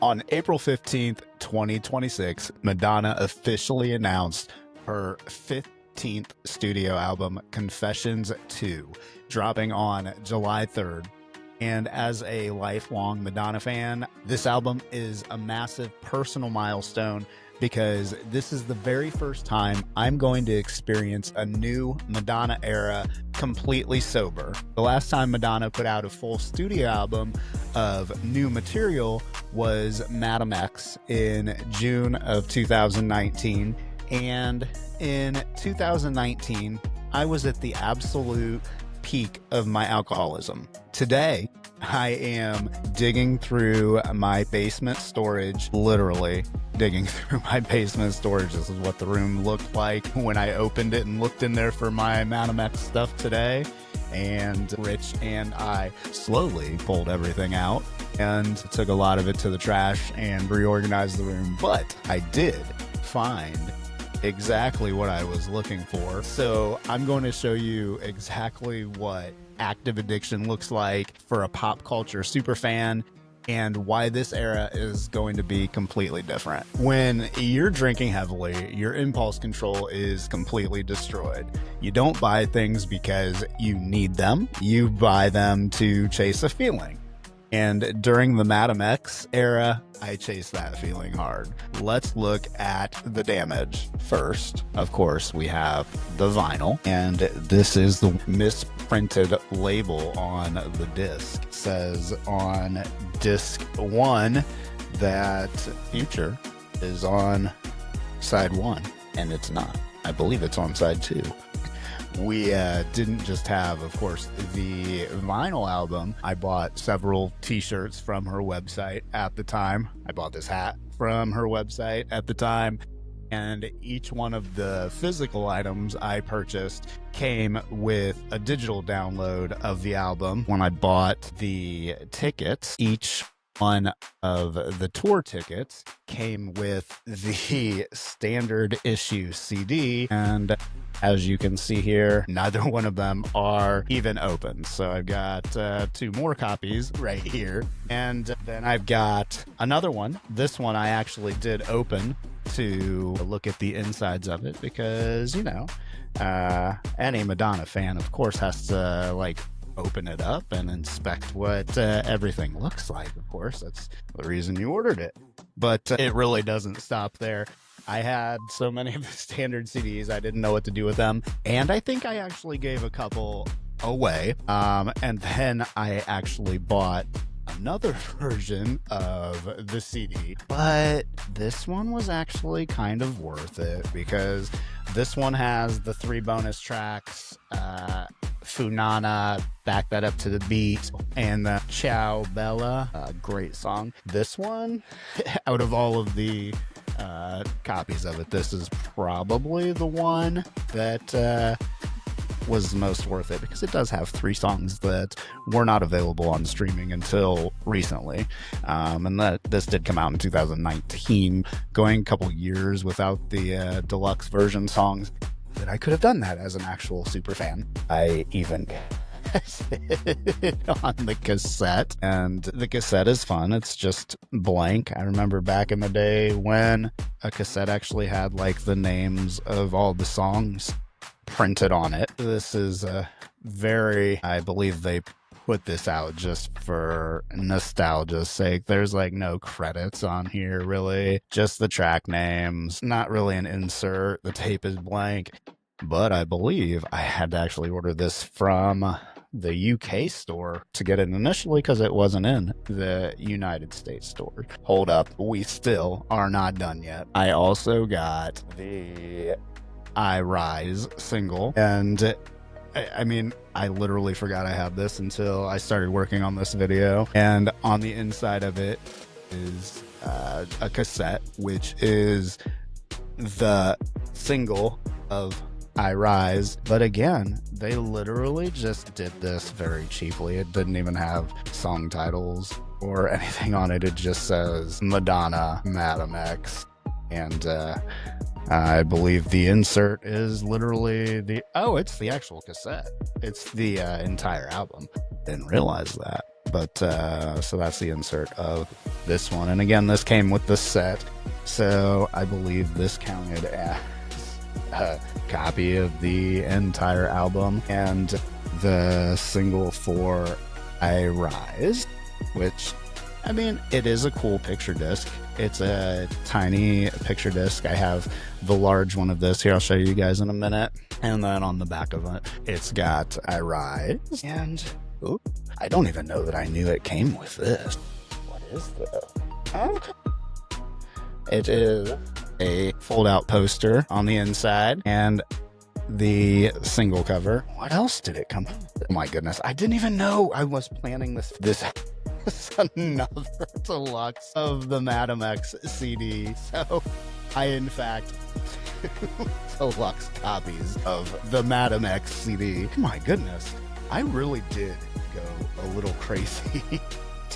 On April 15th, 2026, Madonna officially announced her 15th studio album, Confessions 2, dropping on July 3rd. And as a lifelong Madonna fan, this album is a massive personal milestone because this is the very first time I'm going to experience a new Madonna era completely sober. The last time Madonna put out a full studio album of new material was Madam X in June of 2019. And in 2019, I was at the absolute peak of my alcoholism. Today, I am digging through my basement storage, literally digging through my basement storage. This is what the room looked like when I opened it and looked in there for my Madam X stuff today. And Rich and I slowly pulled everything out and took a lot of it to the trash and reorganized the room. But I did find exactly what I was looking for. So I'm going to show you exactly what active addiction looks like for a pop culture superfan and why this era is going to be completely different. When you're drinking heavily, your impulse control is completely destroyed. You don't buy things because you need them. You buy them to chase a feeling. And during the Madam X era, I chased that feeling hard. Let's look at the damage. First, of course, we have the vinyl, and this is the misprinted label on the disc. It says on disc 1 that Future is on side 1, and it's not. I believe it's on side 2. We didn't just have, of course, the vinyl album. I bought several t-shirts from her website at the time. I bought this hat from her website at the time. And each one of the physical items I purchased came with a digital download of the album. When I bought the tickets, each one of the tour tickets came with the standard issue CD, and as you can see here, neither one of them are even open. So I've got 2 more copies right here, and then I've got another one. This one I actually did open to look at the insides of it because, you know, any Madonna fan, of course, has to open it up and inspect what everything looks like. Of course, that's the reason you ordered it. But it really doesn't stop there. I had so many of the standard CDs, I didn't know what to do with them. And I think I actually gave a couple away. And then I actually bought another version of the CD. But this one was actually kind of worth it because this one has the 3 bonus tracks, Funana, Back That Up to the Beat, and the Ciao Bella, great song. This one, out of all of the copies of it, this is probably the one that was most worth it because it does have 3 songs that were not available on streaming until recently. And this did come out in 2019, going a couple years without the deluxe version songs. That I could have done that as an actual super fan. I even on the cassette, and the cassette is fun. It's just blank. I remember back in the day when a cassette actually had the names of all the songs printed on it. This is I believe they put this out just for nostalgia's sake. There's no credits on here really, just the track names, not really an insert. The tape is blank, but I believe I had to actually order this from the UK store to get it initially because it wasn't in the United States store. Hold up, we still are not done yet. I also got the I Rise single, and I mean, I literally forgot I had this until I started working on this video. And on the inside of it is a cassette, which is the single of I Rise. But again, they literally just did this very cheaply. It didn't even have song titles or anything on it. It just says Madonna, Madam X. And I believe the insert is literally it's the actual cassette. It's the entire album. Didn't realize that. But so that's the insert of this one. And again, this came with the set, so I believe this counted as a copy of the entire album and the single for I Rise, which, I mean, it is a cool picture disc. It's a tiny picture disc. I have the large one of this here. I'll show you guys in a minute. And then on the back of it, it's got I Rise. And I don't even know that I knew it came with this. What is this? Okay. It is a fold-out poster on the inside and the single cover. What else did it come with? Oh my goodness, I didn't even know I was planning this is another deluxe of the Madam X CD. So I in fact deluxe copies of the Madam X CD. Oh my goodness, I really did go a little crazy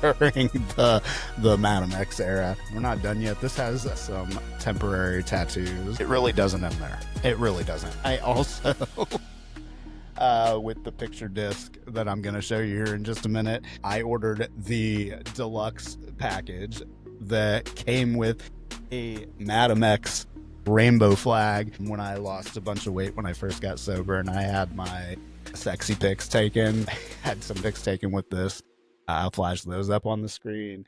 during the Madam X era. We're not done yet. This has some temporary tattoos. It really doesn't end there. It really doesn't. I also with the picture disc that I'm going to show you here in just a minute, I ordered the deluxe package that came with a Madam X rainbow flag. When I lost a bunch of weight when I first got sober and I had my sexy pics taken, had some pics taken with this. I'll flash those up on the screen.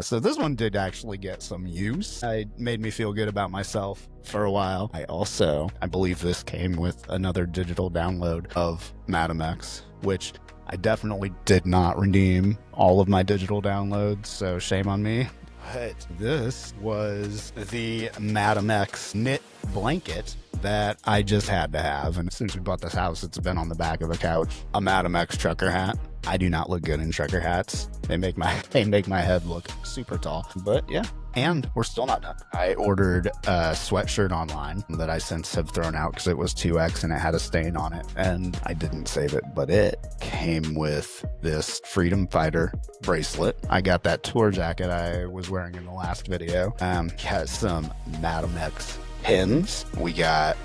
So this one did actually get some use. It made me feel good about myself for a while. I believe this came with another digital download of Madam X, which I definitely did not redeem all of my digital downloads, so shame on me. But this was the Madam X knit blanket that I just had to have. And since we bought this house, it's been on the back of the couch. A Madam X trucker hat. I do not look good in trucker hats. They make my head look super tall. But yeah, and we're still not done. I ordered a sweatshirt online that I since have thrown out because it was 2X and it had a stain on it, and I didn't save it. But it came with this Freedom Fighter bracelet. I got that tour jacket I was wearing in the last video. Got some Madam X pins. We got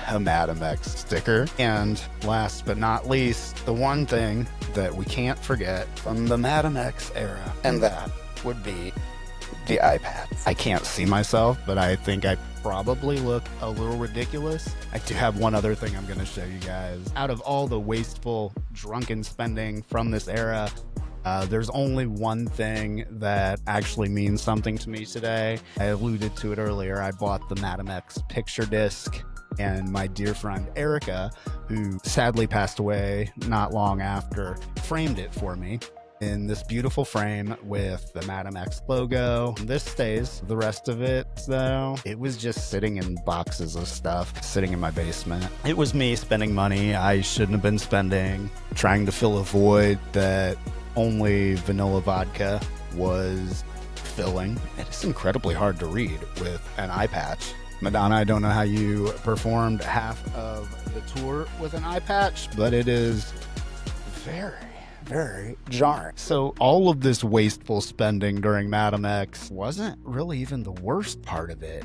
a Madam X sticker, and last but not least, the one thing that we can't forget from the Madam X era, and that would be the iPad. I can't see myself, but I think I probably look a little ridiculous. I do have one other thing I'm going to show you guys. Out of all the wasteful, drunken spending from this era, there's only one thing that actually means something to me today. I alluded to it earlier. I bought the Madam X picture disc, and my dear friend Erica, who sadly passed away not long after, framed it for me in this beautiful frame with the Madam X logo. This stays. The rest of it, though, it was just sitting in boxes of stuff, sitting in my basement. It was me spending money I shouldn't have been spending, trying to fill a void that only vanilla vodka was filling. It is incredibly hard to read with an eye patch. Madonna, I don't know how you performed half of the tour with an eye patch, but it is very, very jarring. So all of this wasteful spending during Madam X wasn't really even the worst part of it.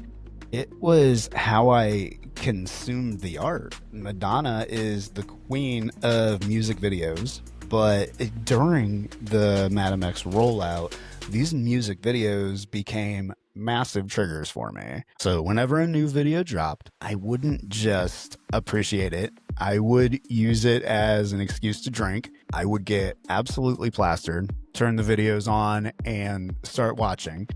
It was how I consumed the art. Madonna is the queen of music videos, but during the Madam X rollout, these music videos became massive triggers for me. So whenever a new video dropped, I wouldn't just appreciate it. I would use it as an excuse to drink. I would get absolutely plastered, turn the videos on, and start watching.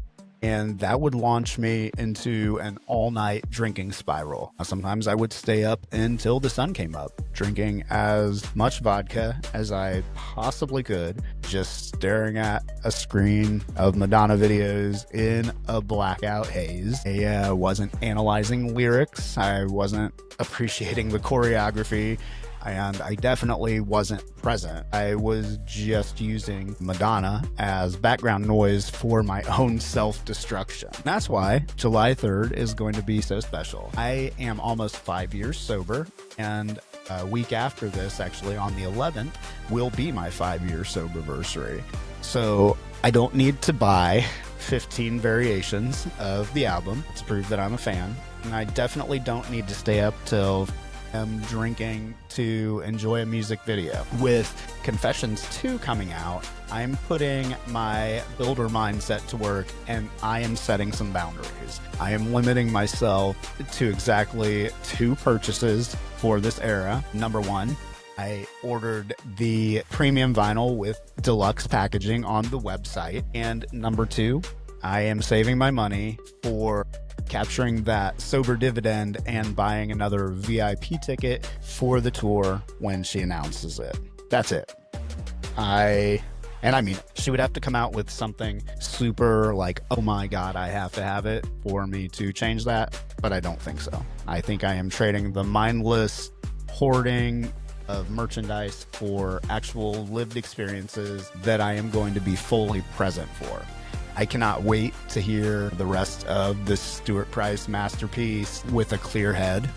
And that would launch me into an all-night drinking spiral. Sometimes I would stay up until the sun came up, drinking as much vodka as I possibly could, just staring at a screen of Madonna videos in a blackout haze. I wasn't analyzing lyrics. I wasn't appreciating the choreography. And I definitely wasn't present. I was just using Madonna as background noise for my own self-destruction. That's why July 3rd is going to be so special. I am almost 5 years sober, and a week after this, actually on the 11th, will be my 5-year sober-versary. So I don't need to buy 15 variations of the album to prove that I'm a fan. And I definitely don't need to stay up till am drinking to enjoy a music video. With Confessions 2 coming out, I'm putting my builder mindset to work and I am setting some boundaries. I am limiting myself to exactly 2 purchases for this era. Number 1, I ordered the premium vinyl with deluxe packaging on the website. And number 2, I am saving my money for capturing that sober dividend and buying another VIP ticket for the tour when she announces it. That's it. I mean, she would have to come out with something super like, oh my God, I have to have it for me to change that. But I don't think so. I think I am trading the mindless hoarding of merchandise for actual lived experiences that I am going to be fully present for. I cannot wait to hear the rest of this Stuart Price masterpiece with a clear head.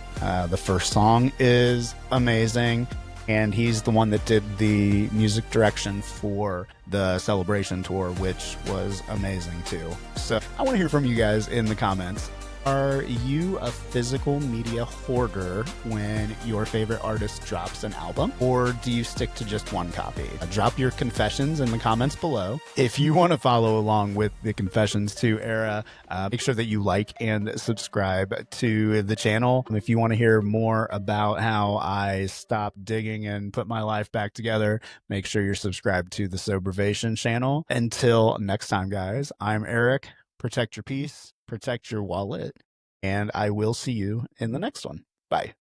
The first song is amazing, and he's the one that did the music direction for the Celebration tour, which was amazing too. So I want to hear from you guys in the comments. Are you a physical media hoarder when your favorite artist drops an album? Or do you stick to just one copy? Drop your confessions in the comments below. If you want to follow along with the Confessions 2 era, make sure that you like and subscribe to the channel. If you want to hear more about how I stopped digging and put my life back together, make sure you're subscribed to the Sobervation channel. Until next time, guys, I'm Eric. Protect your peace, protect your wallet, and I will see you in the next one. Bye.